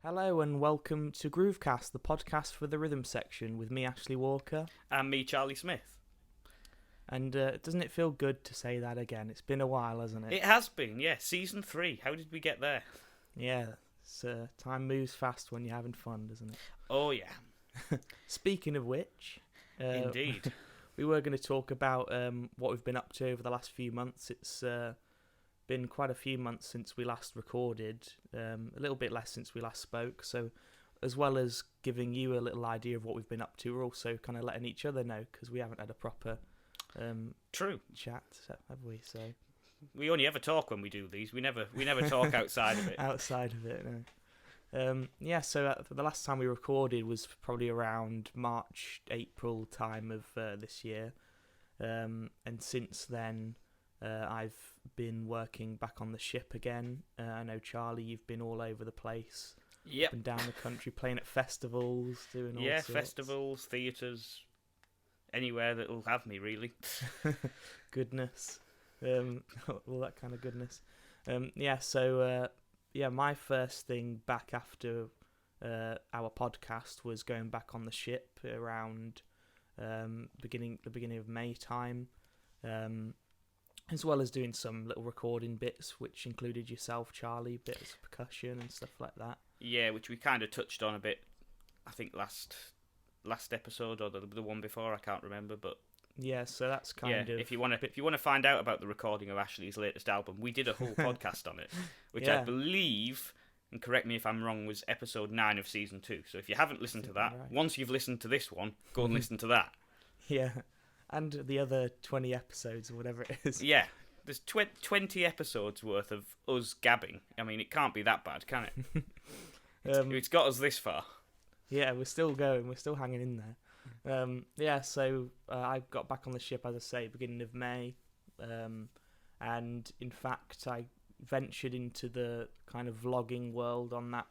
Hello and welcome to Groovecast, the podcast for the rhythm section with me, Ashley Walker. And me, Charlie Smith. And doesn't it feel good to say that again? It's been a while, hasn't it? It has been, yeah. Season 3. How did we get there? Yeah, time moves fast when you're having fun, doesn't it? Oh, yeah. Speaking of which... Indeed. We were going to talk about what we've been up to over the last few months. It's been quite a few months since we last recorded, a little bit less since we last spoke. So as well as giving you a little idea of what we've been up to, we're also kind of letting each other know because we haven't had a proper True chat, have we? So we only ever talk when we do these. We never talk outside of it. Outside of it, no. So the last time we recorded was probably around March, April time of this year. And since then, I've been working back on the ship again. I know, Charlie, you've been all over the place. Yep. Been down the country playing at festivals, doing all sorts. Festivals, theatres, anywhere that'll have me, really. Goodness. All that kind of goodness. My first thing back after our podcast was going back on the ship around the beginning of May time, as well as doing some little recording bits, which included yourself, Charlie, bits of percussion and stuff like that. Yeah, which we kind of touched on a bit, I think last episode or the one before, I can't remember, but yeah, so that's kind of... If you want to find out about the recording of Ashley's latest album, we did a whole podcast on it, which I believe, and correct me if I'm wrong, was episode 9 of season 2. So if you haven't listened to that, right, once you've listened to this one, go and listen to that. Yeah, and the other 20 episodes or whatever it is. Yeah, there's 20 episodes worth of us gabbing. I mean, it can't be that bad, can it? It's got us this far. Yeah, we're still going. We're still hanging in there. I got back on the ship, as I say, beginning of May. And in fact, I ventured into the kind of vlogging world on that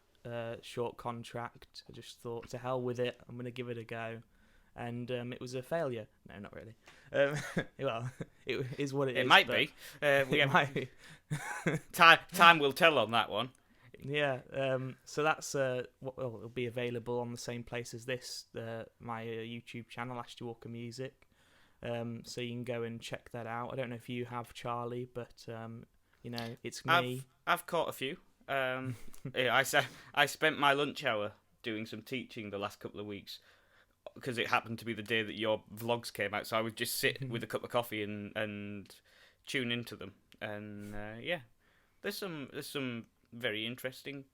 short contract. I just thought, to hell with it, I'm going to give it a go. And it was a failure. No, not really. Well, it is what it is. It might be. Might be. Time will tell on that one. Yeah, so that's it'll be available on the same place as this, my YouTube channel, Ashley Walker Music. So you can go and check that out. I don't know if you have, Charlie, but it's me. I've caught a few. I spent my lunch hour doing some teaching the last couple of weeks because it happened to be the day that your vlogs came out. So I would just sit with a cup of coffee and tune into them. And there's some very interesting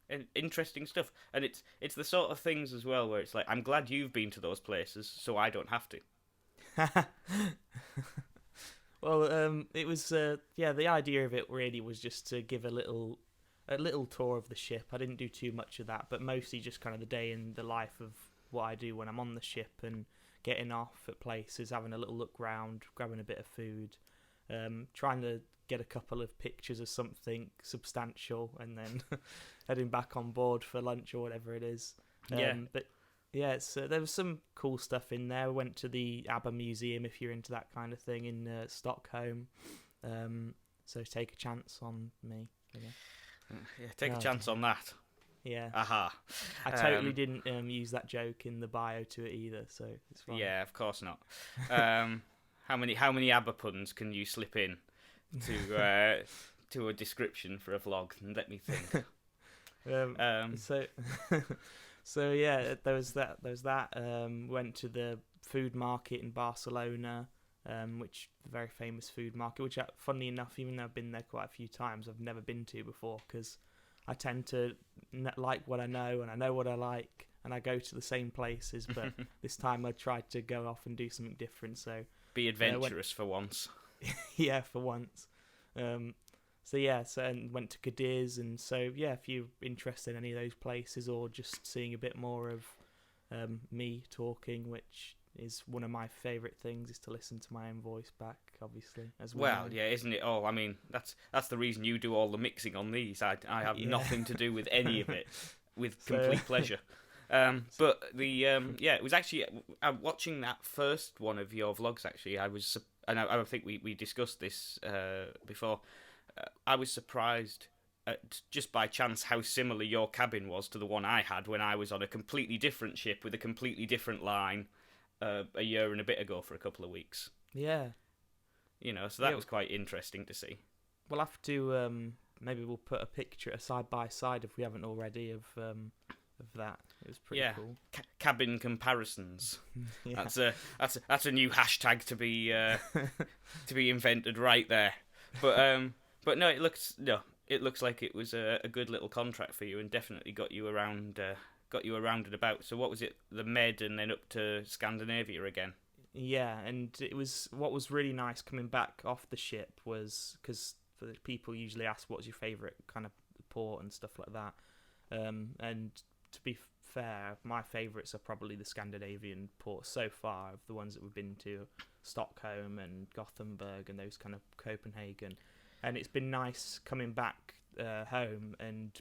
stuff, and it's the sort of things as well where it's like, I'm glad you've been to those places so I don't have to. Well, it was the idea of it really was just to give a little tour of the ship. I didn't do too much of that, but mostly just kind of the day in the life of what I do when I'm on the ship and getting off at places, having a little look round, grabbing a bit of food, trying to get a couple of pictures of something substantial, and then heading back on board for lunch or whatever it is. But yeah, there was some cool stuff in there. I went to the ABBA Museum, if you're into that kind of thing, in Stockholm. So take a chance on me. Take a chance on that. Yeah. Aha. I totally didn't use that joke in the bio to it either, so it's fine. Yeah, of course not. How many ABBA puns can you slip in to a description for a vlog? And let me think. So yeah, there was that. Went to the food market in Barcelona, which the very famous food market, which, funnily enough, even though I've been there quite a few times, I've never been to before, because I tend to like what I know, and I know what I like, and I go to the same places. But this time I tried to go off and do something different. So be adventurous for once. Yeah, for once. And went to Cadiz, and so yeah, if you're interested in any of those places, or just seeing a bit more of me talking, which is one of my favourite things, is to listen to my own voice back, obviously, as well. Well, yeah, isn't it? Oh, I mean, that's the reason you do all the mixing on these. I have nothing to do with any of it, with complete pleasure. But it was actually watching that first one of your vlogs. Actually, I think we discussed this before. I was surprised just by chance how similar your cabin was to the one I had when I was on a completely different ship with a completely different line a year and a bit ago for a couple of weeks. Yeah. So that was quite interesting to see. We'll have to maybe we'll put a picture, a side by side if we haven't already, of that. It was pretty cool. Cabin comparisons. Yeah. That's a new hashtag to be to be invented right there. But no, it looks like it was a good little contract for you, and definitely got you around and about. So what was it? The Med, and then up to Scandinavia again. Yeah, and it was, what was really nice coming back off the ship was, because people usually ask what's your favourite kind of port and stuff like that, and to be fair, my favourites are probably the Scandinavian ports so far, of the ones that we've been to, Stockholm and Gothenburg and those kind of Copenhagen, and it's been nice coming back home, and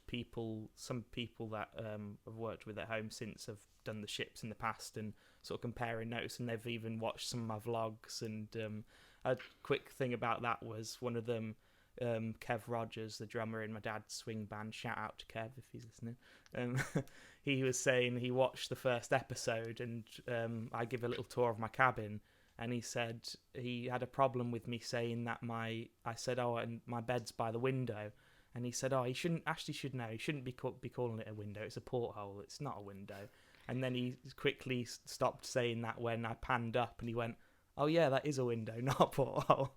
some people that I've worked with at home since have done the ships in the past and sort of comparing notes, and they've even watched some of my vlogs. And a quick thing about that was one of them, Kev Rogers, the drummer in my dad's swing band, shout out to Kev if he's listening, he was saying he watched the first episode, and I give a little tour of my cabin, and he said he had a problem with me saying that I said, oh, and my bed's by the window, and he said, oh, he shouldn't know, he shouldn't be calling it a window, it's a porthole, it's not a window. And then he quickly stopped saying that when I panned up, and he went, oh yeah, that is a window, not a porthole.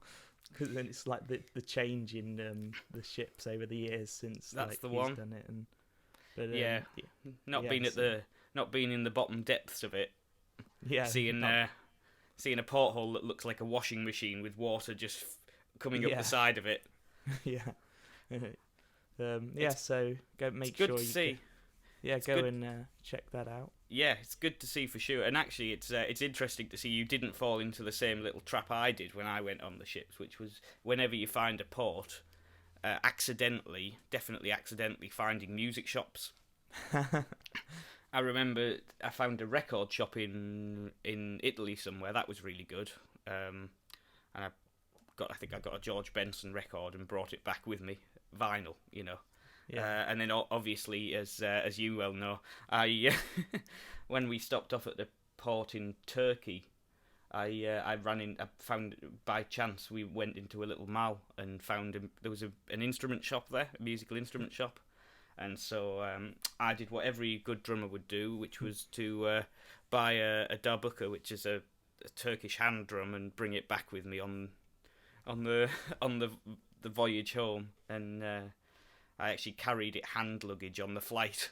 Because then it's like the change in the ships over the years since that's the he's one. done it. Not being in the bottom depths of it. Yeah, seeing a porthole that looks like a washing machine with water just coming up the side of it. Yeah. So go make sure you see. Go and check that out. Yeah, it's good to see for sure. And actually, it's interesting to see you didn't fall into the same little trap I did when I went on the ships, which was whenever you find a port, definitely accidentally finding music shops. I remember I found a record shop in Italy somewhere that was really good, and I think I got a George Benson record and brought it back with me, vinyl, Yeah. And then obviously, as you well know, I when we stopped off at the port in Turkey, I found by chance, we went into a little mall and found there was an instrument shop there, a musical instrument shop, and so I did what every good drummer would do, which was to buy a darbuka, which is a Turkish hand drum, and bring it back with me on the voyage home, and I actually carried it hand luggage on the flight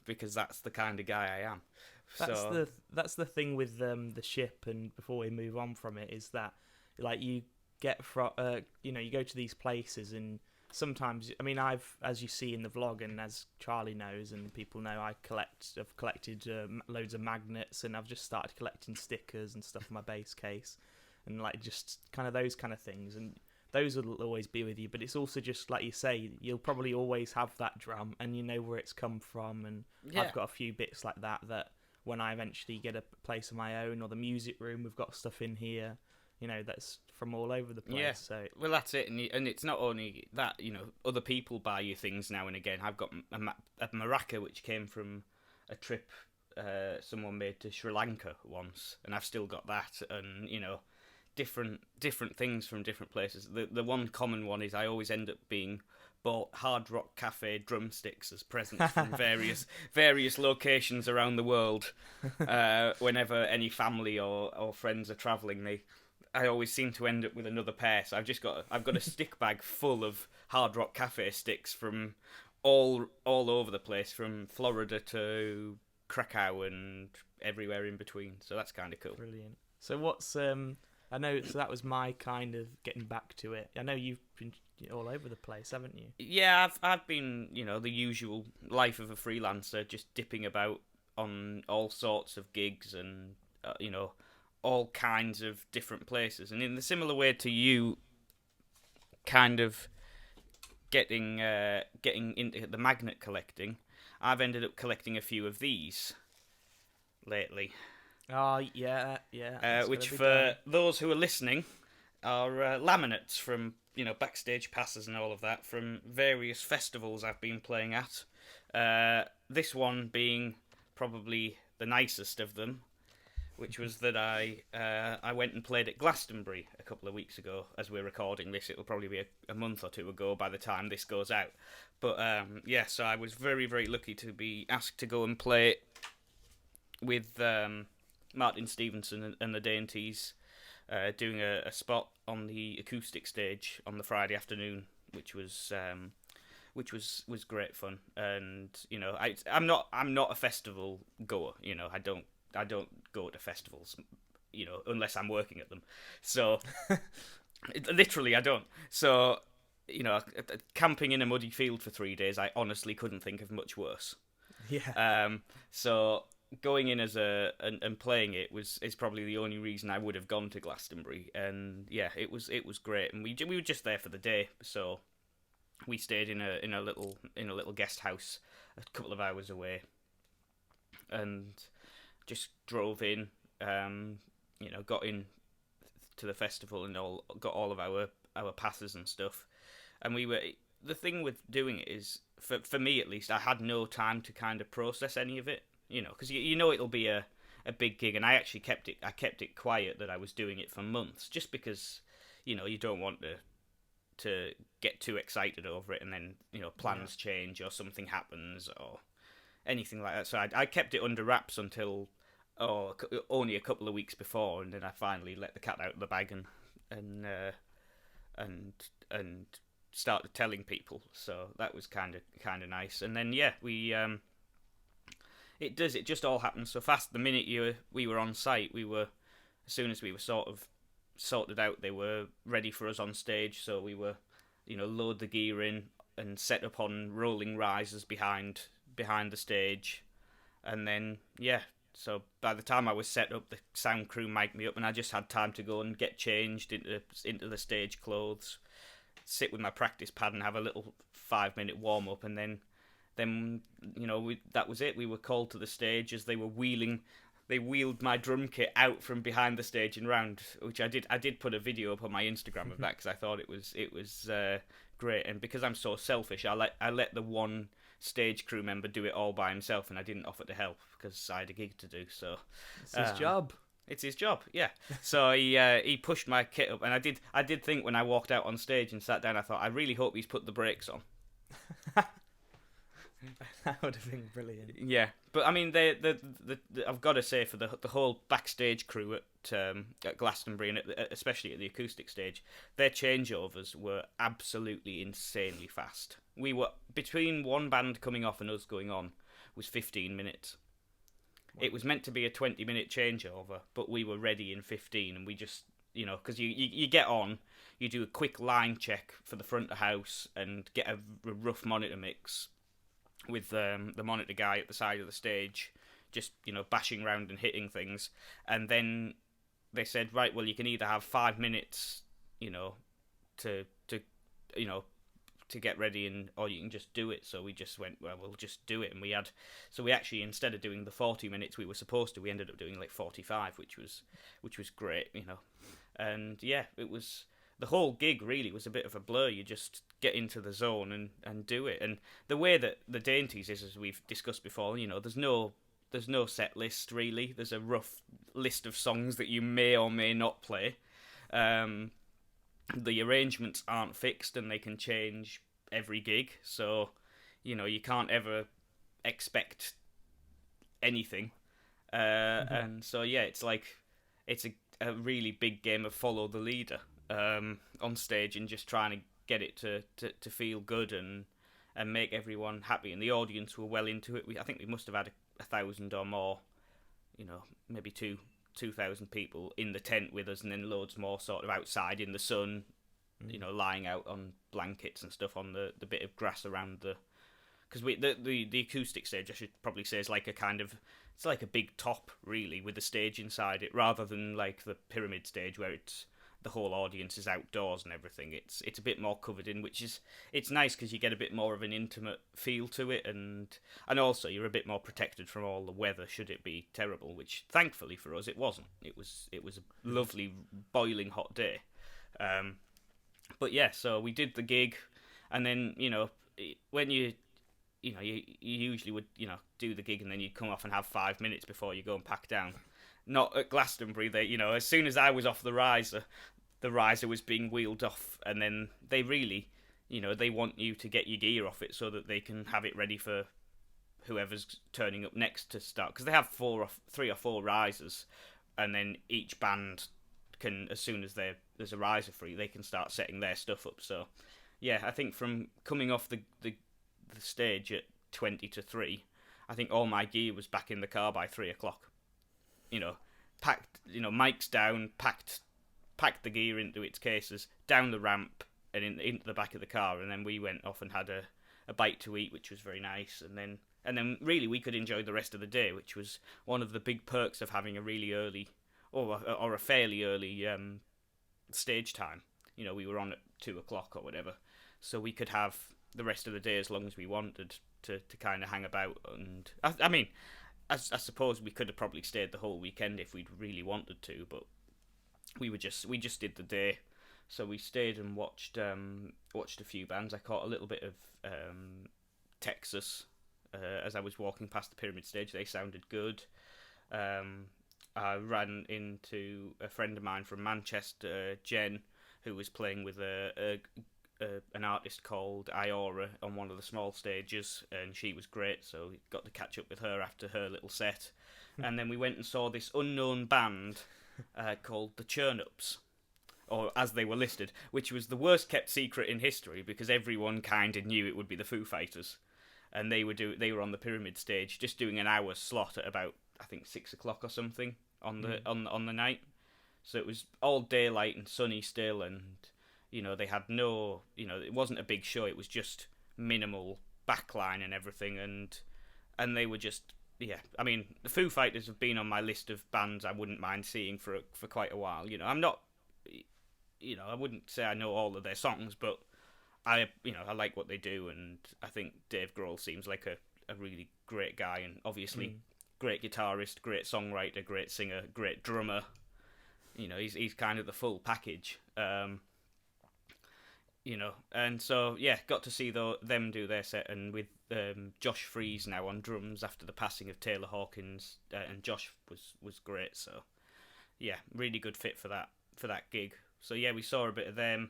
because that's the kind of guy I am. That's the thing with the ship, and before we move on from it, is that like you get from you go to these places, and sometimes, I mean, as you see in the vlog, and as Charlie knows and people know, I've collected loads of magnets, and I've just started collecting stickers and stuff in my bass case, and like just kind of those kind of things, and those will always be with you. But it's also just like you say, you'll probably always have that drum, and you know where it's come from. And I've got a few bits like that when I eventually get a place of my own, or the music room, we've got stuff in here, that's from all over the place. Yeah. So well, that's it, and it's not only that, other people buy you things now and again. I've got a maraca which came from a trip someone made to Sri Lanka once, and I've still got that, and different things from different places. The one common one is I always end up being bought Hard Rock Cafe drumsticks as presents from various locations around the world. Whenever any family or friends are travelling, I always seem to end up with another pair. So I've got a stick bag full of Hard Rock Cafe sticks from all over the place, from Florida to Krakow and everywhere in between. So that's kind of cool. Brilliant. So what's I know, so that was my kind of getting back to it. I know you've been all over the place, haven't you? Yeah, I've been, the usual life of a freelancer, just dipping about on all sorts of gigs and, all kinds of different places. And in the similar way to you, kind of getting into the magnet collecting, I've ended up collecting a few of these lately. Oh, yeah. Which, for those who are listening, are laminates from backstage passes and all of that from various festivals I've been playing at. This one being probably the nicest of them, which was that I went and played at Glastonbury a couple of weeks ago. As we're recording this, it'll probably be a month or two ago by the time this goes out. But so I was very, very lucky to be asked to go and play with Martin Stevenson and the Dainties, doing a spot on the acoustic stage on the Friday afternoon, which was great fun. And I'm not a festival goer. I don't go to festivals, unless I'm working at them. So, literally, I don't. So, camping in a muddy field for 3 days, I honestly couldn't think of much worse. Yeah. So going in and playing it is probably the only reason I would have gone to Glastonbury. And yeah, it was great. And we were just there for the day, so we stayed in a little guest house a couple of hours away, and just drove in, got in to the festival and got all of our passes and stuff. And the thing with doing it is, for me at least, I had no time to kind of process any of it, because it'll be a big gig, and I actually kept it quiet that I was doing it for months, just because, you don't want to get too excited over it, and then, plans change or something happens or anything like that. So I kept it under wraps until only a couple of weeks before, and then I finally let the cat out of the bag and started telling people. So that was kind of nice. And then it just all happened so fast. The minute we were on site, as soon as we were sort of sorted out, they were ready for us on stage. So we were, load the gear in and set up on rolling risers behind the stage, and then so by the time I was set up, the sound crew mic'd me up, and I just had time to go and get changed into the stage clothes, sit with my practice pad and have a little 5-minute warm up, and then that was it. We were called to the stage as they wheeled my drum kit out from behind the stage and round, which I did put a video up on my Instagram of that, because I thought it was great. And because I'm so selfish, I let the one stage crew member do it all by himself, and I didn't offer to help because I had a gig to do. So it's his job. It's his job, yeah. So he pushed my kit up, and I did think when I walked out on stage and sat down, I thought, I really hope he's put the brakes on. That would have been brilliant. Yeah, but I mean, I've got to say, for the whole backstage crew at Glastonbury, and especially at the acoustic stage, their changeovers were absolutely insanely fast. We were, between one band coming off and us going on, was 15 minutes. Wow. It was meant to be a 20-minute changeover, but we were ready in 15, and we just, because you get on, you do a quick line check for the front of house and get a rough monitor mix with the monitor guy at the side of the stage, just, bashing around and hitting things. And then they said, right, well, you can either have 5 minutes, to get ready, or you can just do it. So we just went, well, we'll just do it. And we actually, instead of doing the 40 minutes we were supposed to, we ended up doing like 45, which was great, And yeah, it was, the whole gig really was a bit of a blur. You just get into the zone and do it. And the way that the Dainties is, as we've discussed before, there's no set list really. There's a rough list of songs that you may or may not play. The arrangements aren't fixed, and they can change every gig. So, you can't ever expect anything. And so yeah, it's a really big game of follow the leader. On stage, and just trying to get it to feel good and make everyone happy. And the audience were well into it. I think we must have had 1,000 or more, maybe 2,000 people in the tent with us, and then loads more sort of outside in the sun, lying out on blankets and stuff on the bit of grass around because the acoustic stage, I should probably say, is like it's like a big top really with a stage inside it, rather than like the pyramid stage where the whole audience is outdoors and everything. It's a bit more covered in, it's nice because you get a bit more of an intimate feel to it, and also you're a bit more protected from all the weather should it be terrible, which thankfully for us it wasn't. It was a lovely boiling hot day, But yeah, so we did the gig, and then when you usually would do the gig and then you'd come off and have 5 minutes before you go and pack down. Not at Glastonbury. They as soon as I was off the riser was being wheeled off, and then they really they want you to get your gear off it so that they can have it ready for whoever's turning up next to start, because they have 3 or 4 risers, and then each band can, as soon as there's a riser free, they can start setting their stuff up. So yeah, I think from coming off the stage at 20 to 3, I think all my gear was back in the car by 3 o'clock. Packed, mics down, packed the gear into its cases, down the ramp and into the back of the car, and then we went off and had a bite to eat, which was very nice, and then really we could enjoy the rest of the day, which was one of the big perks of having a really early or a fairly early stage time. We were on at 2 o'clock or whatever, so we could have the rest of the day as long as we wanted to kind of hang about. And I mean, I suppose we could have probably stayed the whole weekend if we'd really wanted to, but we just did the day. So we stayed and watched a few bands. I caught a little bit of Texas as I was walking past the Pyramid stage. They sounded good. I ran into a friend of mine from Manchester, Jen, who was playing with an artist called Iora on one of the small stages, and she was great, so we got to catch up with her after her little set. And then we went and saw this unknown band called the Churn-Ups, or as they were listed, which was the worst kept secret in history, because everyone kind of knew it would be the Foo Fighters, and they were on the Pyramid stage just doing an hour slot at about, I think, 6 o'clock or something on the night. So it was all daylight and sunny still, and they had no, it wasn't a big show. It was just minimal backline and everything, and they were just, yeah. I mean, the Foo Fighters have been on my list of bands I wouldn't mind seeing for quite a while. I'm not, I wouldn't say I know all of their songs, but I like what they do, and I think Dave Grohl seems like a really great guy, and obviously great guitarist, great songwriter, great singer, great drummer. He's kind of the full package. And so yeah, got to see them do their set, and with Josh Freese now on drums after the passing of Taylor Hawkins, and Josh was great. So yeah, really good fit for that gig. So yeah, we saw a bit of them.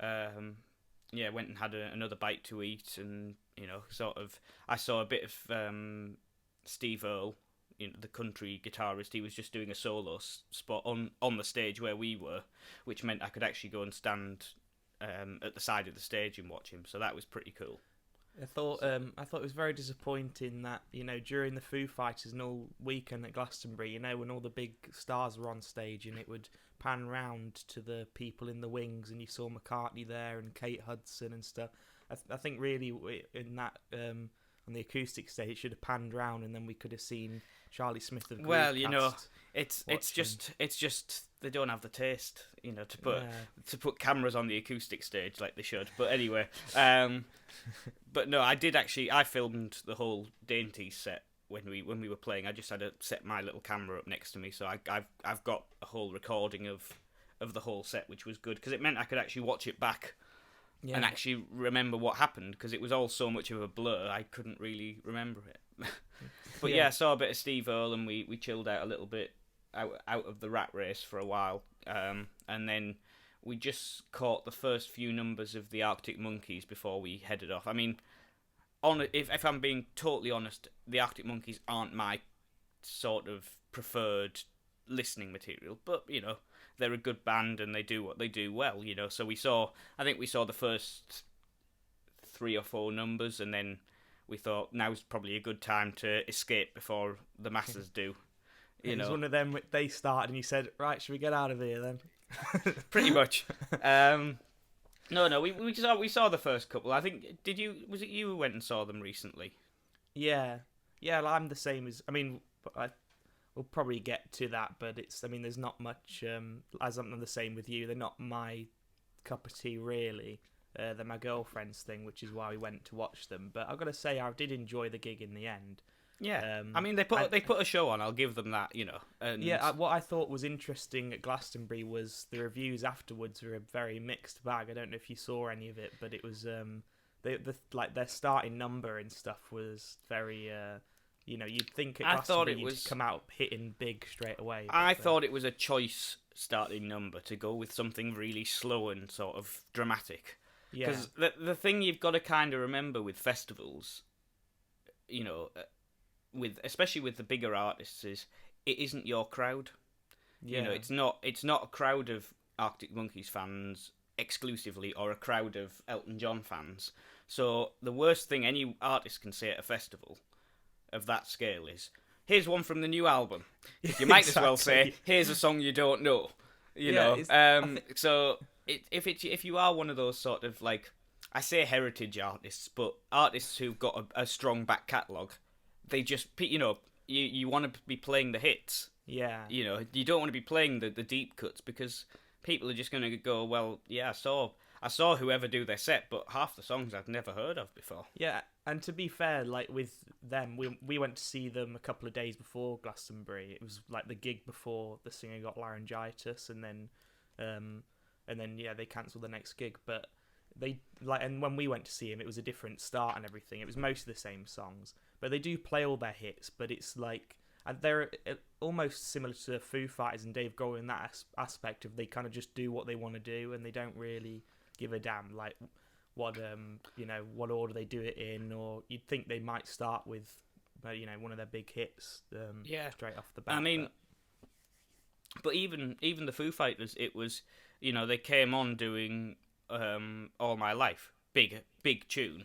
Went and had another bite to eat, and I saw a bit of Steve Earle, the country guitarist. He was just doing a solo spot on the stage where we were, which meant I could actually go and stand at the side of the stage and watch him. So that was pretty cool. I thought it was very disappointing that during the Foo Fighters and all weekend at Glastonbury, when all the big stars were on stage, and it would pan round to the people in the wings, and you saw McCartney there and Kate Hudson and stuff. I think really in that on the acoustic stage, it should have panned round, and then we could have seen Charlie Smith of Groovecast. Well, it's just they don't have the taste, to put cameras on the acoustic stage like they should. But anyway, but no, I filmed the whole Dainties set when we were playing. I just had to set my little camera up next to me, so I've got a whole recording of the whole set, which was good, because it meant I could actually watch it back. Yeah. And actually remember what happened, because it was all so much of a blur, I couldn't really remember it. But yeah, I saw a bit of Steve Earle, and we chilled out a little bit out of the rat race for a while, and then we just caught the first few numbers of the Arctic Monkeys before we headed off. I mean, if I'm being totally honest, the Arctic Monkeys aren't my sort of preferred listening material, but they're a good band and they do what they do well, so I think we saw the first 3 or 4 numbers, and then we thought now's probably a good time to escape before the masses do. It was one of them, they started and you said, right, should we get out of here then? Pretty much. No, we saw the first couple. I think, was it you who went and saw them recently? Yeah, I'm the same as, we'll probably get to that, but there's not much, as I'm the same with you, they're not my cup of tea really. They're my girlfriend's thing, which is why we went to watch them. But I've got to say, I did enjoy the gig in the end. Yeah, I mean they put a show on. I'll give them that, And yeah, what I thought was interesting at Glastonbury was the reviews afterwards were a very mixed bag. I don't know if you saw any of it, but it was like their starting number and stuff was very you'd think at Glastonbury you'd come out hitting big straight away. I thought it was a choice starting number to go with something really slow and sort of dramatic. Because the thing you've got to kind of remember with festivals, especially with the bigger artists, is it isn't your crowd. Yeah. It's not a crowd of Arctic Monkeys fans exclusively, or a crowd of Elton John fans. So the worst thing any artist can say at a festival of that scale is, here's one from the new album. You might as well say, here's a song you don't know. So if you are one of those sort of, like, I say heritage artists, but artists who've got a strong back catalogue, they just, you want to be playing the hits. Yeah. You don't want to be playing the deep cuts, because people are just going to go, well, yeah, I saw whoever do their set, but half the songs I've never heard of before. Yeah, and to be fair, like with them, we went to see them a couple of days before Glastonbury. It was like the gig before the singer got laryngitis, and then they cancelled the next gig. But and when we went to see him, it was a different start and everything. It was mostly the same songs, but they do play all their hits. But it's like, and they're almost similar to Foo Fighters and Dave Grohl in that aspect of they kind of just do what they want to do, and they don't really give a damn like what order they do it in, or you'd think they might start with one of their big hits straight off the bat. I mean, but even the Foo Fighters, it was they came on doing All My Life, big tune,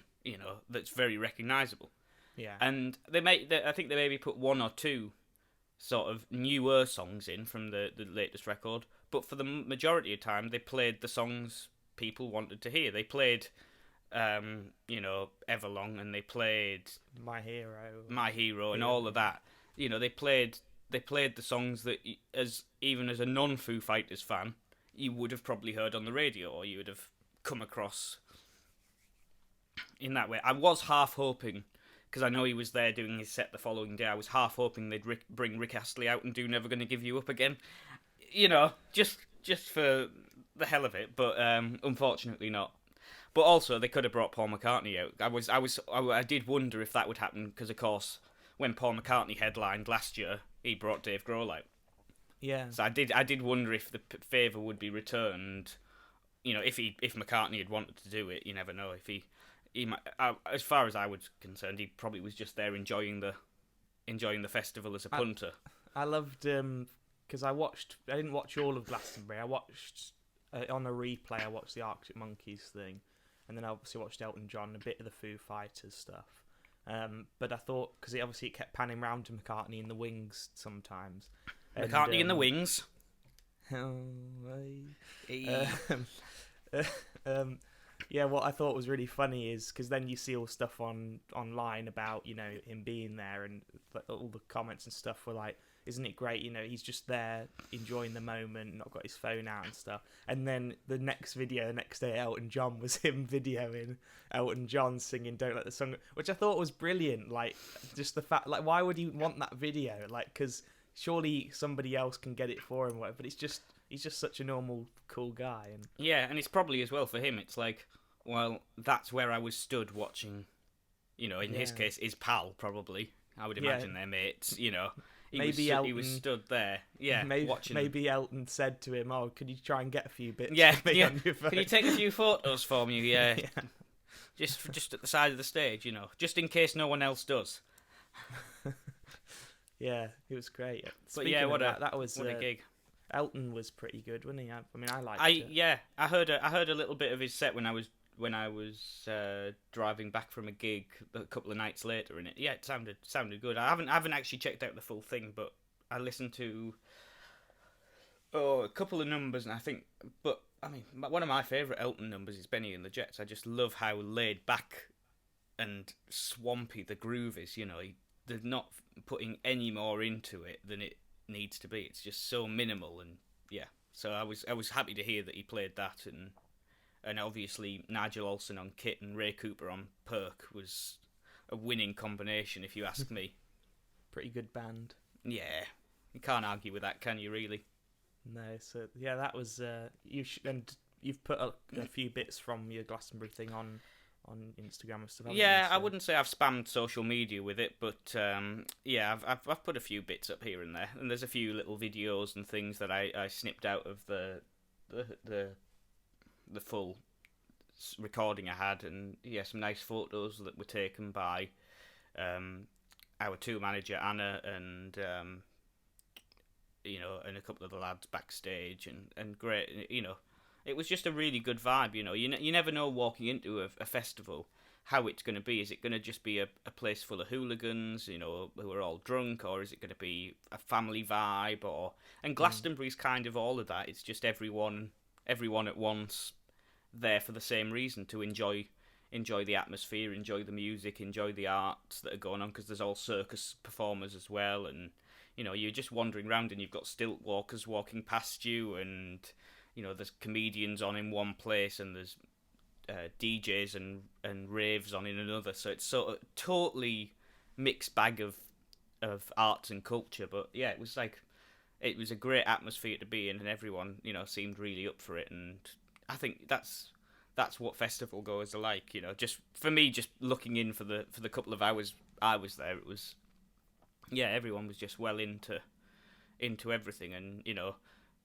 that's very recognisable. Yeah, and I think they maybe put one or two sort of newer songs in from the latest record, but for the majority of time they played the songs people wanted to hear. They played Everlong, and they played My Hero and all of that. They played the songs that even as a non-Foo Fighters fan you would have probably heard on the radio, or you would have come across in that way. I was half hoping, because I know he was there doing his set the following day, I was half hoping they'd bring Rick Astley out and do Never Gonna Give You Up Again, just for the hell of it, but unfortunately not. But also they could have brought Paul McCartney out. I did wonder if that would happen, because of course when Paul McCartney headlined last year, he brought Dave Grohl out. Yeah. So I did wonder if the favour would be returned. If McCartney had wanted to do it, you never know. If he might, as far as I was concerned, he probably was just there enjoying the festival as a punter. I loved because I didn't watch all of Glastonbury. I watched on a replay. I watched the Arctic Monkeys thing, and then I obviously watched Elton John, a bit of the Foo Fighters stuff. But I thought, because it kept panning round to McCartney in the Wings sometimes. McCartney in the Wings. Yeah, what I thought was really funny is because then you see all stuff online about him being there, and all the comments and stuff were like, isn't it great? He's just there enjoying the moment, not got his phone out and stuff. And then the next video, the next day, Elton John was him videoing Elton John singing "Don't Let the Sun," which I thought was brilliant. Like, just the fact, like, why would he want that video? Like, because surely somebody else can get it for him, but he's just such a normal, cool guy. And yeah, and it's probably as well for him. It's like, well, that's where I was stood watching. In his case, his pal probably. I would imagine they're mates. He was stood there, watching. Maybe Elton said to him, "Oh, could you try and get a few bits? On your phone? Can you take a few photos for me? Yeah, just at the side of the stage, just in case no one else does." Yeah, it was great. But yeah, what a gig. Elton was pretty good, wasn't he? I mean, I liked it. Yeah, I heard a little bit of his set when I was driving back from a gig a couple of nights later, and it sounded good. I haven't actually checked out the full thing, but I listened to a couple of numbers, and I mean, one of my favourite Elton numbers is Benny and the Jets. I just love how laid back and swampy the groove is. They're not putting any more into it than it needs to be. It's just so minimal, and so I was happy to hear that he played that, and obviously Nigel Olsson on kit and Ray Cooper on perk was a winning combination, if you ask me. pretty good band. Yeah, you can't argue with that, can you? Really? No, so yeah, that was and you've put a few bits from your Glastonbury thing on Instagram and stuff. Haven't Yeah, you? I wouldn't say I've spammed social media with it, but yeah, I've put a few bits up here and there, and there's a few little videos and things that I snipped out of the full recording I had, and yeah, some nice photos that were taken by our tour manager Anna and and a couple of the lads backstage, and great, it was just a really good vibe. You never know walking into a festival how it's going to be. Is it going to just be a place full of hooligans, who are all drunk, or is it going to be a family vibe? And Glastonbury's kind of all of that. It's just everyone at once there for the same reason, to enjoy the atmosphere, enjoy the music, enjoy the arts that are going on, because there's all circus performers as well, and you're just wandering around and you've got stilt walkers walking past you, and there's comedians on in one place, and there's DJs and raves on in another. So it's sort of totally mixed bag of arts and culture. But yeah, it was a great atmosphere to be in, and everyone seemed really up for it. And I think that's what festival goers are like. Just for me, just looking in for the couple of hours I was there, it was, yeah, everyone was just well into everything. And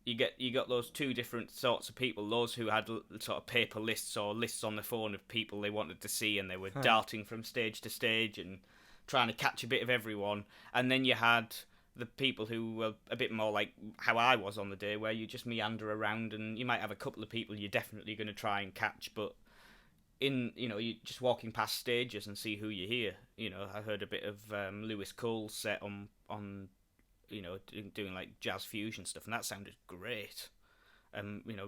you got those two different sorts of people, those who had sort of paper lists or lists on the phone of people they wanted to see, and they were darting from stage to stage and trying to catch a bit of everyone. And then you had the people who were a bit more like how I was on the day, where you just meander around, and you might have a couple of people you're definitely going to try and catch, but you're just walking past stages and see who you hear. I heard a bit of Lewis Cole's set on doing like jazz fusion stuff, and that sounded great.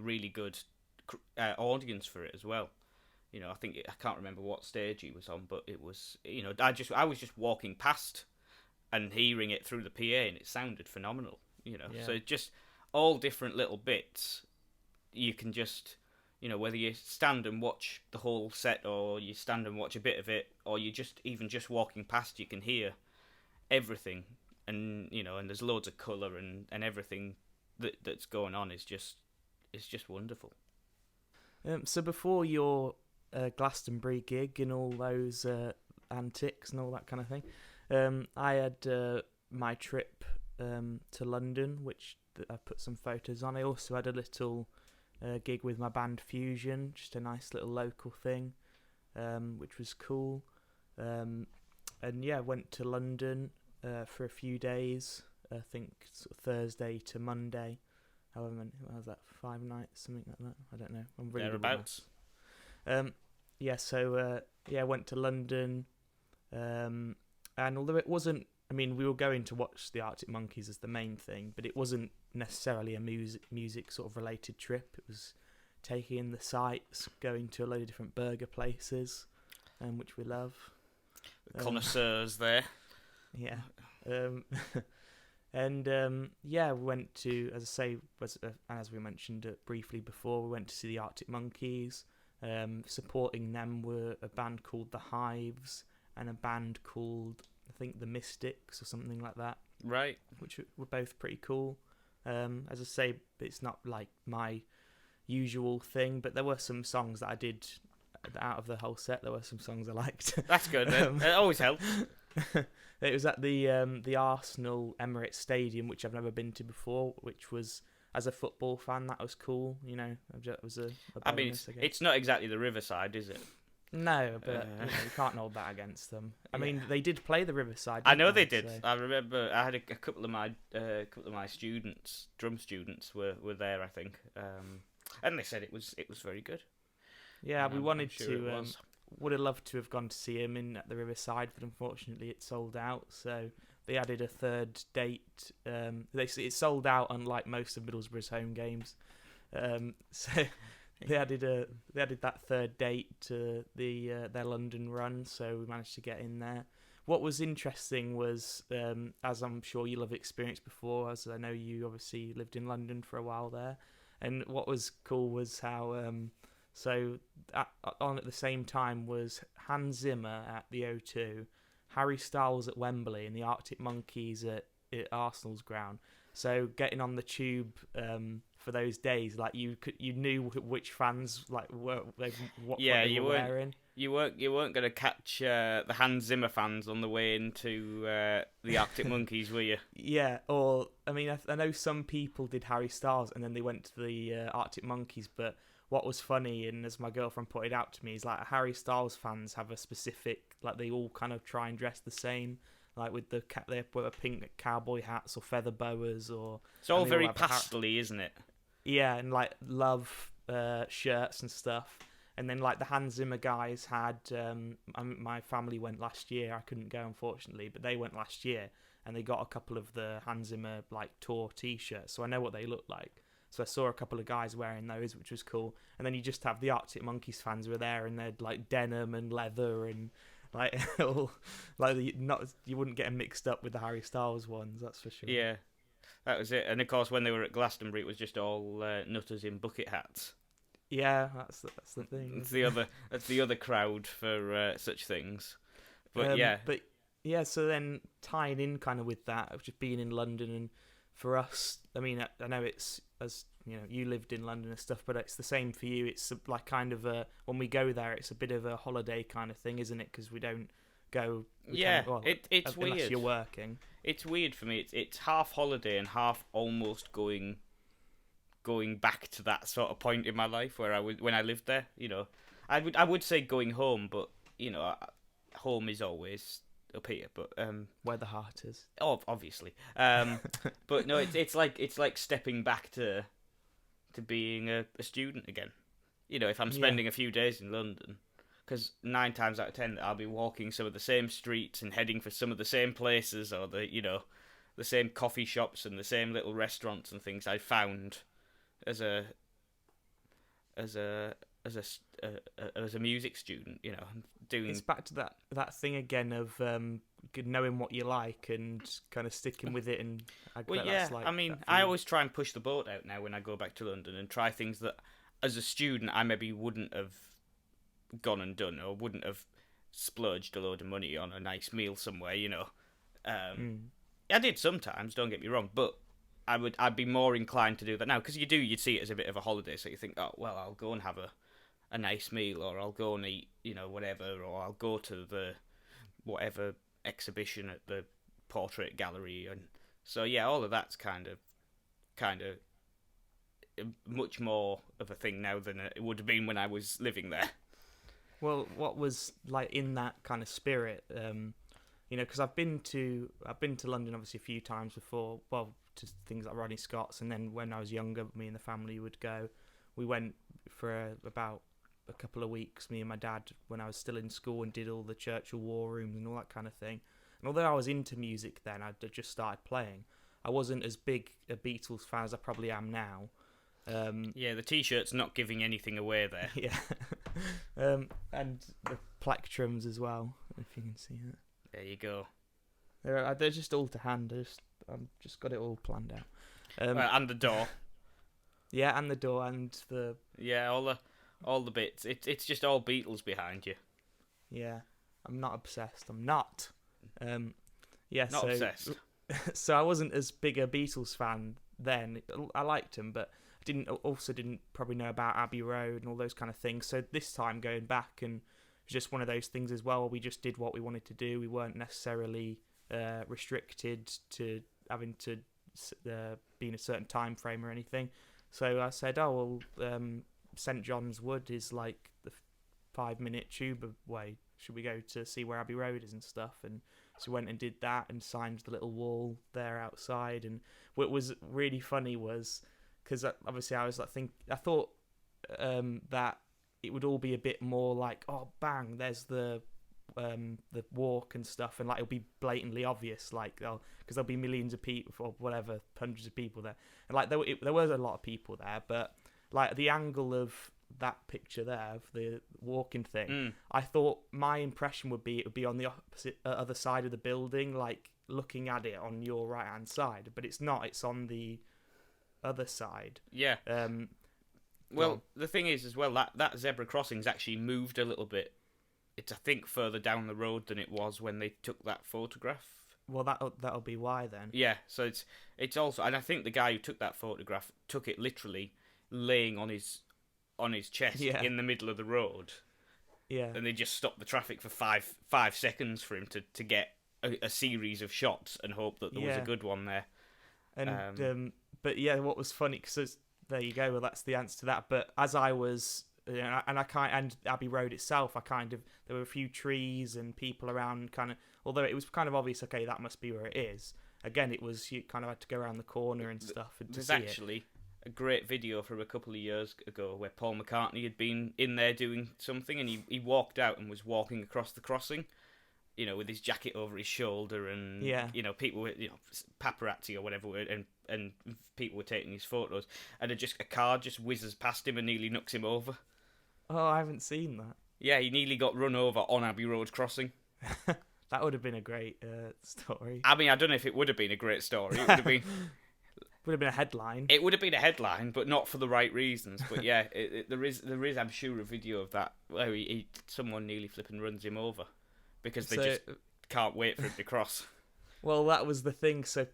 Really good audience for it as well. I can't remember what stage he was on, but it was, I was just walking past and hearing it through the PA, and it sounded phenomenal. Yeah. So just all different little bits. You can just, whether you stand and watch the whole set, or you stand and watch a bit of it, or you just walking past, you can hear everything. And and there's loads of colour and everything that's going on is just wonderful. So before your Glastonbury gig and all those antics and all that kind of thing, I had my trip to London, which I put some photos on. I also had a little gig with my band Fusion, just a nice little local thing, which was cool. And yeah, went to London for a few days. I think sort of Thursday to Monday. However many, what was that, 5 nights, something like that? I don't know. I'm really thereabouts. Yeah, so I went to London, and although it wasn't, we were going to watch the Arctic Monkeys as the main thing, but it wasn't necessarily a music sort of related trip. It was taking in the sights, going to a load of different burger places, which we love. The connoisseurs there. Yeah. And we went to, as I say, as we mentioned briefly before, we went to see the Arctic Monkeys. Supporting them were a band called The Hives and a band called, I think, The Mystics or something like that. Right. Which were both pretty cool. As I say, it's not like my usual thing, but there were some songs that I did out of the whole set. There were some songs I liked. That's good. It always helps. It was at the Arsenal Emirates Stadium, which I've never been to before, which was, as a football fan, that was cool. It was a bonus, I guess. It's not exactly the Riverside, is it? No, but you can't hold that against them. They did play the Riverside. I know they did. So. I remember I had a couple of my students, drum students, were there. I think, and they said it was very good. Yeah, we wanted sure to. Would have loved to have gone to see him at the Riverside, but unfortunately it sold out. So they added a third date. It sold out, unlike most of Middlesbrough's home games. So they added that third date to their London run. So we managed to get in there. What was interesting was, as I'm sure you'll have experienced before, as I know you obviously lived in London for a while there, and what was cool was how. On at the same time was Hans Zimmer at the O2, Harry Styles at Wembley and the Arctic Monkeys at Arsenal's ground. So getting on the tube for those days, like you knew which fans like what they were wearing. You weren't going to catch the Hans Zimmer fans on the way into the Arctic Monkeys, were you? Yeah, or I mean, I know some people did Harry Styles and then they went to the Arctic Monkeys, but what was funny, and as my girlfriend pointed out to me, is like Harry Styles fans have a specific, like they all kind of try and dress the same, like with they wear pink cowboy hats or feather boas, or it's all very pastel-y, isn't it? Yeah, and like love shirts and stuff. And then like the Hans Zimmer guys had, my family went last year. I couldn't go unfortunately, but they went last year and they got a couple of the Hans Zimmer like tour T-shirts, so I know what they look like. So I saw a couple of guys wearing those, which was cool. And then you just have the Arctic Monkeys fans were there, and they'd like denim and leather and like all like you wouldn't get them mixed up with the Harry Styles ones, that's for sure. Yeah, that was it. And of course, when they were at Glastonbury, it was just all nutters in bucket hats. Yeah, that's the thing. That's the other crowd for such things. But yeah. So then tying in kind of with that of just being in London, and for us, I mean, I know it's, as you know, you lived in London and stuff, but it's the same for you. It's like kind of when we go there, it's a bit of a holiday kind of thing, isn't it? Because we don't go. It's weird unless you're working. It's weird for me. It's half holiday and half almost going back to that sort of point in my life where when I lived there. You know, I would say going home, but you know, home is always up here, but where the heart is. Oh, obviously. But no, it's like stepping back to being a student again. You know, if I'm spending a few days in London, because 9 times out of 10 I'll be walking some of the same streets and heading for some of the same places, or the same coffee shops and the same little restaurants and things I found as a music student, you know, doing. It's back to that thing again of knowing what you like and kind of sticking with it. And I mean, I always try and push the boat out now when I go back to London and try things that, as a student, I maybe wouldn't have gone and done, or wouldn't have splurged a load of money on a nice meal somewhere. You know, I did sometimes. Don't get me wrong, but I'd be more inclined to do that now, because you'd see it as a bit of a holiday. So you think, oh well, I'll go and have a nice meal, or I'll go and eat, you know, whatever, or I'll go to the whatever exhibition at the portrait gallery, and so yeah, all of that's kind of much more of a thing now than it would have been when I was living there. Well, what was like in that kind of spirit, you know, because I've been to London obviously a few times before. Well, to things like Rodney Scott's, and then when I was younger, me and the family would go. We went for about a couple of weeks, me and my dad, when I was still in school, and did all the Churchill War Rooms and all that kind of thing. And although I was into music then, I'd just started playing, I wasn't as big a Beatles fan as I probably am now. Yeah, the T-shirt's not giving anything away there. Yeah. And the plectrums as well, if you can see it. There you go. They're just all to hand. I've just got it all planned out. And the door. Yeah, and the door, and the... Yeah, all the bits. It's just all Beatles behind you. Yeah, I'm not obsessed. I'm not. Not obsessed. So I wasn't as big a Beatles fan then. I liked them, but I didn't probably know about Abbey Road and all those kind of things. So this time going back, and it was just one of those things as well. We just did what we wanted to do. We weren't necessarily restricted to having to be in a certain time frame or anything. So I said, St John's Wood is like the 5-minute tube away. Should we go to see where Abbey Road is and stuff? And so we went and did that and signed the little wall there outside. And what was really funny was, because obviously I thought that it would all be a bit more like, oh bang, there's the walk and stuff, and like it'll be blatantly obvious, like because there'll be millions of people or whatever, hundreds of people there, and like there was a lot of people there, but like the angle of that picture there of the walking thing, I thought my impression would be it would be on the opposite other side of the building, like looking at it on your right hand side, but it's not. It's on the other side. Yeah. Well, the thing is as well that zebra crossing's actually moved a little bit it's I think further down the road than it was when they took that photograph. Well, that'll be why then. Yeah, so it's also, and I think the guy who took that photograph took it literally laying on his chest in the middle of the road. Yeah. And they just stopped the traffic for five seconds for him to get a series of shots and hope that there was a good one there. And but yeah, what was funny, because there you go. Well, that's the answer to that. But as I was, and Abbey Road itself, there were a few trees and people around, kind of. Although it was kind of obvious, okay, that must be where it is. Again, it was, you kind of had to go around the corner and stuff. And there's actually a great video from a couple of years ago where Paul McCartney had been in there doing something, and he walked out and was walking across the crossing, with his jacket over his shoulder, and people were, paparazzi or whatever, and people were taking his photos, and a car just whizzes past him and nearly knocks him over. Oh, I haven't seen that. Yeah, he nearly got run over on Abbey Road crossing. That would have been a great story. I mean, I don't know if it would have been a great story. It would have been... would have been a headline. It would have been a headline, but not for the right reasons. But yeah, there is, I'm sure, a video of that where someone nearly flipping runs him over because they just can't wait for him to cross. Well, that was the thing. So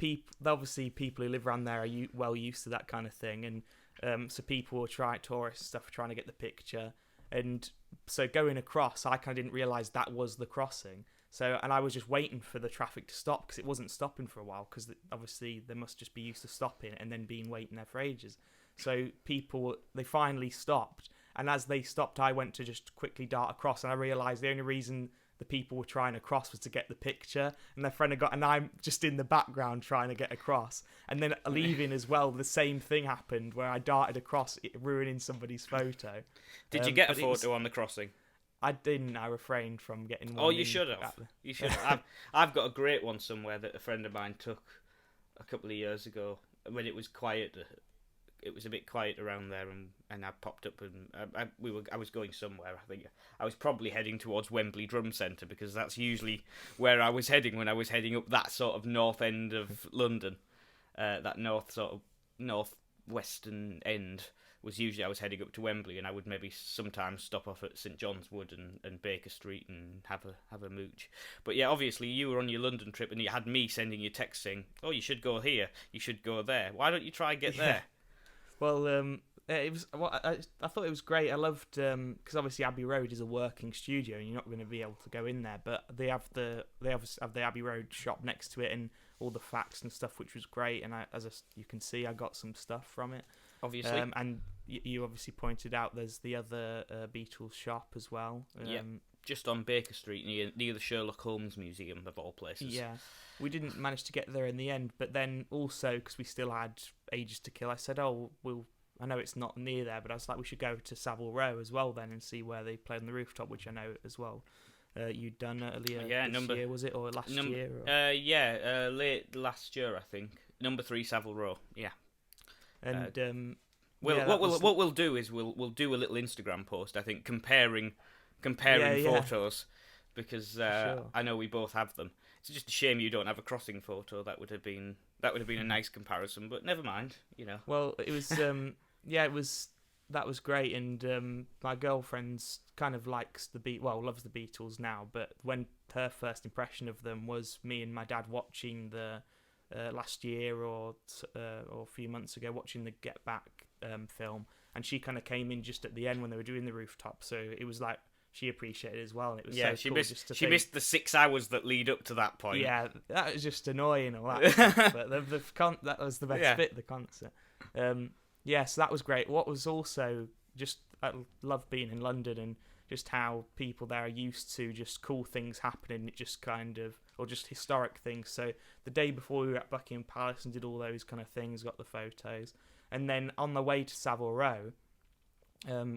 obviously people who live around there are well used to that kind of thing, and so people will tourists and stuff are trying to get the picture, and so going across, I kind of didn't realise that was the crossing. So, and I was just waiting for the traffic to stop because it wasn't stopping for a while, because obviously they must just be used to stopping and then waiting there for ages. So they finally stopped, and as they stopped, I went to just quickly dart across, and I realised the only reason the people were trying to cross was to get the picture, and their friend and I'm just in the background trying to get across, and then leaving as well. The same thing happened where I darted across, ruining somebody's photo. Did you get a photo on the crossing? I didn't. I refrained from getting one. Oh, you should have. You should have. I've got a great one somewhere that a friend of mine took a couple of years ago when it was quiet. It was a bit quiet around there, and I popped up, and I was going somewhere. I think I was probably heading towards Wembley Drum Centre, because that's usually where I was heading when I was heading up that sort of north end of London, that northwestern end. Was usually I was heading up to Wembley, and I would maybe sometimes stop off at St John's Wood and Baker Street and have a mooch. But yeah, obviously you were on your London trip, and you had me sending you texts saying, "Oh, you should go here, you should go there. Why don't you try and get there?" Well, it was. I thought it was great. I loved because obviously Abbey Road is a working studio, and you're not going to be able to go in there. But they have the Abbey Road shop next to it, and all the facts and stuff, which was great. And you can see, I got some stuff from it. Obviously, and you obviously pointed out there's the other Beatles shop as well. Just on Baker Street near the Sherlock Holmes Museum, of all places. Yeah, we didn't manage to get there in the end, but then also because we still had ages to kill, I said, "Oh, I know it's not near there, but I was like, we should go to Savile Row as well then and see where they play on the rooftop," which I know as well. You'd done earlier this year, was it, or last year? Or? Late last year, I think. Number 3 Savile Row. Yeah. And what we'll do is we'll do a little Instagram post, I think, comparing photos, because sure. I know we both have them. It's just a shame you don't have a crossing photo. That would have been a nice comparison, but never mind. Well, it was that was great, and my girlfriend's kind of loves the Beatles now, but when her first impression of them was me and my dad watching the last year or a few months ago, watching the Get Back film, and she kind of came in just at the end when they were doing the rooftop, so it was like she appreciated it as well, and it was she cool missed the 6 hours that lead up to that point. Yeah, that was just annoying, all that stuff, but that was the best bit of the concert. So that was great. What was also just, I love being in London, and just how people there are used to just cool things happening, just kind of, or just historic things. So the day before, we were at Buckingham Palace and did all those kind of things, got the photos, and then on the way to Savile Row,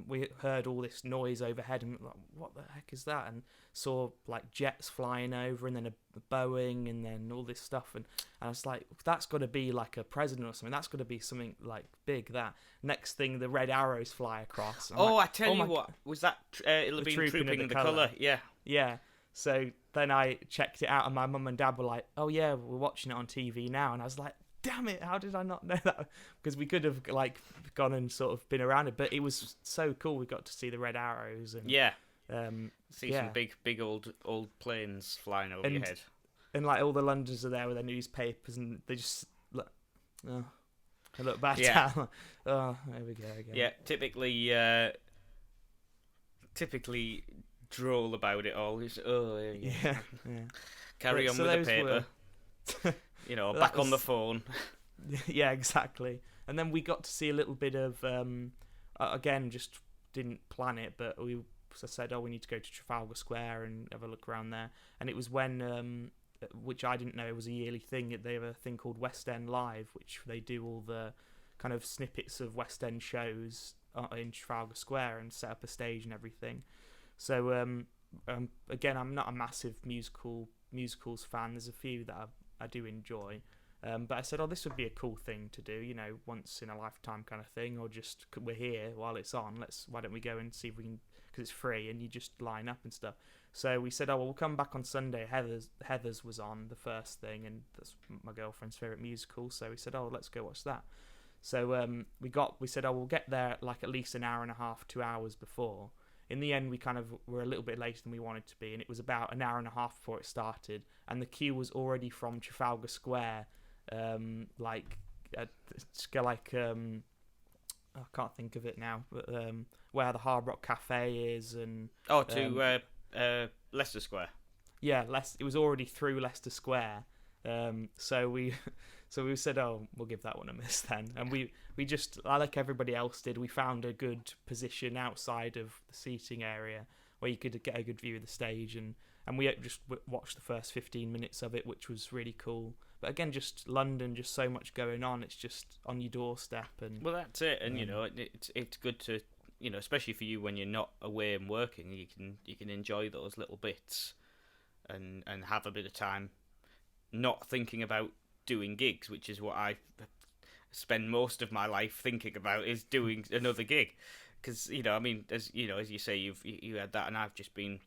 we heard all this noise overhead, and like, what the heck is that? And saw like jets flying over, and then a Boeing, and then all this stuff, and I was like, that's got to be like a president or something. That's got to be something like big. That next thing, the red arrows fly across. I tell you what, was that? It'll have been Trooping the Colour. Yeah. So then I checked it out, and my mum and dad were like, "Oh yeah, we're watching it on TV now," and I was like, damn it, how did I not know that? Because we could have like gone and sort of been around it, but it was so cool. We got to see the red arrows, and See yeah. some big old planes flying over your head. And like all the Londoners are there with their newspapers, and they just look. Oh, they look back down. Oh, there we go again. Yeah, typically droll about it all. Just, yeah. Carry on with the paper. Back on the phone. Yeah, exactly. And then we got to see a little bit of, again, just didn't plan it, but we said, we need to go to Trafalgar Square and have a look around there. And it was when, which I didn't know it was a yearly thing, they have a thing called West End Live, which they do all the kind of snippets of West End shows in Trafalgar Square and set up a stage and everything. So, again, I'm not a massive musicals fan. There's a few that I do enjoy. But I said, this would be a cool thing to do, once in a lifetime kind of thing, or just we're here while it's on. Why don't we go and see if we can, because it's free and you just line up and stuff. So we said, we'll come back on Sunday. Heathers was on the first thing, and that's my girlfriend's favourite musical. So we said, let's go watch that. So we said, we'll get there at least an hour and a half, 2 hours before. In the end, we kind of were a little bit later than we wanted to be, and it was about an hour and a half before it started, and the queue was already from Trafalgar Square. I can't think of it now, but where the Hard Rock Cafe is, and Leicester Square. Yeah, it was already through Leicester Square. So we said, we'll give that one a miss then, and we just, like everybody else did, we found a good position outside of the seating area where you could get a good view of the stage, and we just watched the first 15 minutes of it, which was really cool. But again, just London, just so much going on. It's just on your doorstep, and well, that's it. And it's good to, especially for you when you're not away and working, you can enjoy those little bits, and have a bit of time, not thinking about doing gigs, which is what I spend most of my life thinking about, is doing another gig. Because as you say, you had that, and I've just been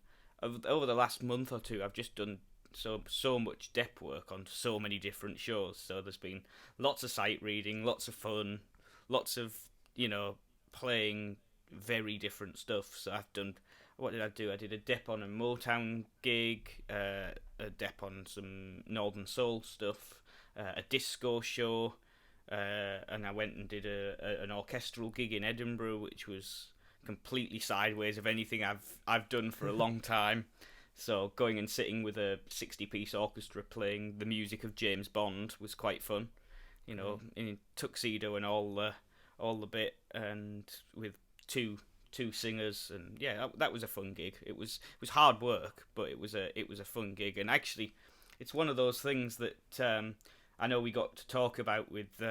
over the last month or two, I've just done so much dep work on so many different shows. So there's been lots of sight reading, lots of fun, lots of playing very different stuff. So I've done, what did I do? I did a dep on a Motown gig, a dep on some Northern Soul stuff, a disco show, and I went and did an orchestral gig in Edinburgh, which was completely sideways of anything I've done for a long time. So going and sitting with a 60-piece orchestra playing the music of James Bond was quite fun, in tuxedo and all the bit, and with two singers, and that was a fun gig. It was hard work, but it was a fun gig, and actually, it's one of those things that I know we got to talk about with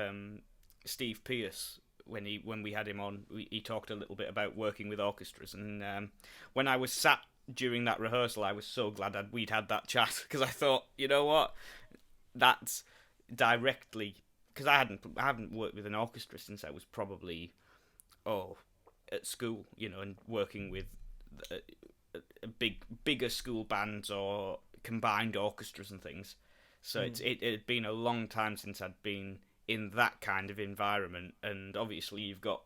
Steve Pearce when we had him on. He talked a little bit about working with orchestras, and when I was sat during that rehearsal, I was so glad we'd had that chat, because I thought, that's directly, because I haven't worked with an orchestra since I was probably at school, and working with bigger school bands or combined orchestras and things. So it had been a long time since I'd been in that kind of environment, and obviously you've got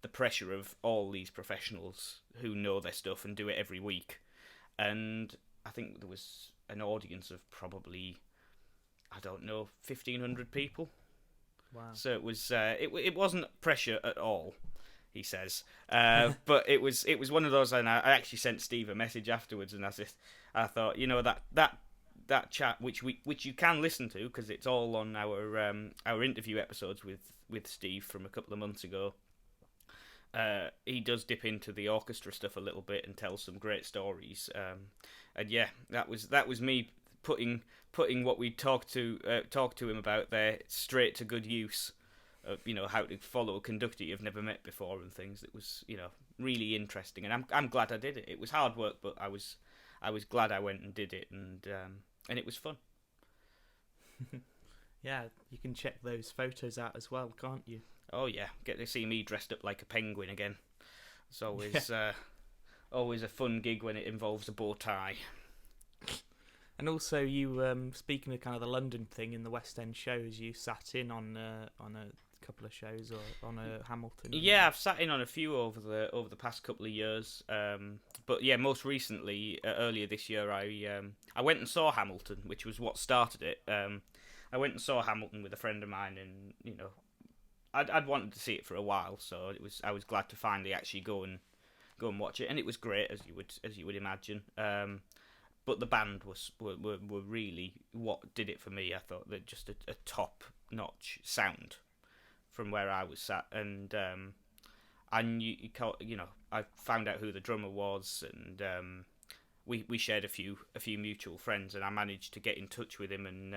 the pressure of all these professionals who know their stuff and do it every week. And I think there was an audience of probably, 1,500 people. Wow. So it was it wasn't pressure at all, he says. But it was one of those, and I actually sent Steve a message afterwards, and I thought, that chat, which you can listen to, because it's all on our interview episodes with Steve from a couple of months ago. He does dip into the orchestra stuff a little bit and tell some great stories. And that was me putting what we talked to him about there straight to good use. How to follow a conductor you've never met before and things. It was really interesting, and I'm glad I did it. It was hard work, but I was glad I went and did it, and it was fun. Yeah, you can check those photos out as well, can't you? Oh yeah, get to see me dressed up like a penguin again. It's always always a fun gig when it involves a bow tie. And also, you speaking of kind of the London thing in the West End shows, you sat in on a couple of shows or on a Hamilton? Yeah, I've sat in on a few over the past couple of years. But yeah, most recently, earlier this year, I went and saw Hamilton, which was what started it. I went and saw Hamilton with a friend of mine, and I'd wanted to see it for a while, so I was glad to finally actually go and watch it, and it was great as you would imagine. But the band were really what did it for me. I thought that just a top notch sound from where I was sat, and I knew I found out who the drummer was, and we shared a few mutual friends, and I managed to get in touch with him and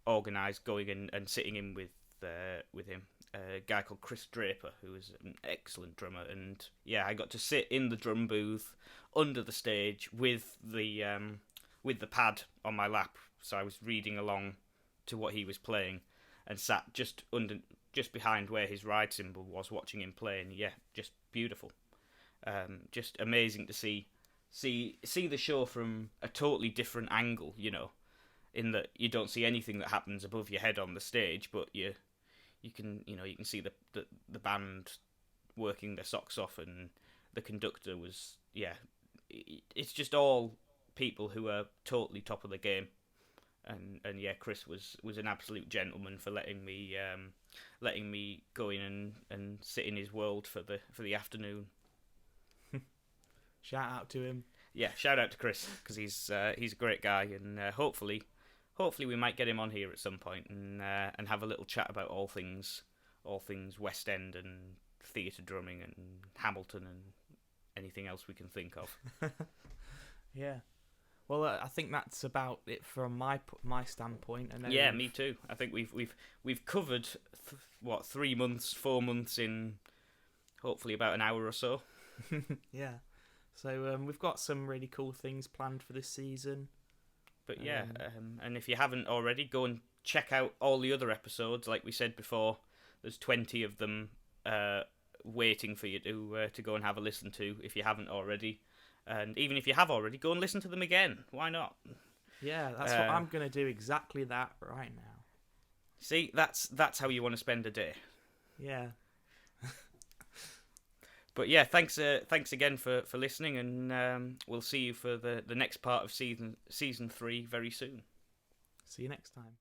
organise going and sitting in with him. A guy called Chris Draper, who is an excellent drummer, and yeah, I got to sit in the drum booth under the stage with the pad on my lap, so I was reading along to what he was playing, and sat just behind where his ride cymbal was, watching him play, and yeah, just beautiful, just amazing to see the show from a totally different angle, in that you don't see anything that happens above your head on the stage, but you can see the band working their socks off, and the conductor was it's just all people who are totally top of the game, and yeah, Chris was an absolute gentleman for letting me go in and sit in his world for the afternoon. Shout out to him. Yeah, shout out to Chris, because he's a great guy, and hopefully we might get him on here at some point and have a little chat about all things West End and theatre drumming and Hamilton and anything else we can think of. Yeah. Well, I think that's about it from my standpoint. And yeah, me too. I think we've covered 3 months, 4 months in hopefully about an hour or so. Yeah. So we've got some really cool things planned for this season. But yeah, and if you haven't already, go and check out all the other episodes. Like we said before, there's 20 of them waiting for you to go and have a listen to if you haven't already. And even if you have already, go and listen to them again. Why not? Yeah, that's what I'm going to do, exactly that right now. See, that's how you want to spend a day. Yeah. But yeah, thanks again for listening, and we'll see you for the next part of season 3 very soon. See you next time.